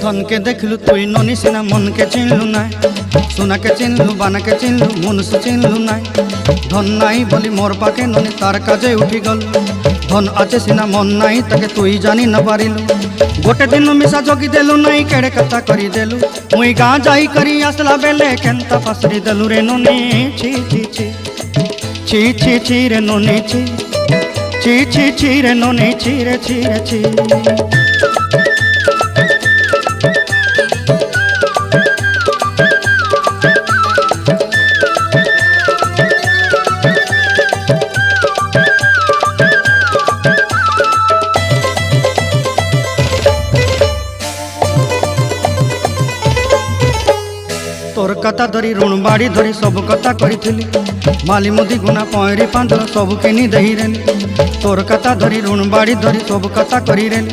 धन के देखलु तुई ननी सिना मन के चिन्हलु नाय सोना के चिन्हलु बाना के चिन्हलु मनुष्य चिन्हलु नाय धन नाई बोली मोर पाके ननी तार काजे उठी गल धन आचे सिना मन नाई ताके तुई जानी न पारिलु गोटे दिन मिसा जोगी देलु नाई केड़े कथा करी देलु मुई गाँ जाई करी आसला बेले केंता फासरी देलु रे ननी छी छी छी छी छी छी रे ननी छी छी छी छी रे ननी छी रे छी रे छी। तोर कथा धरी ऋण बाड़ी धरी सब कथा करी माली मुदी गुना पहरी पांदर सब किनी दही रेली तोर कथा धरी ऋण बाड़ी धरी सब कथा करी रेली।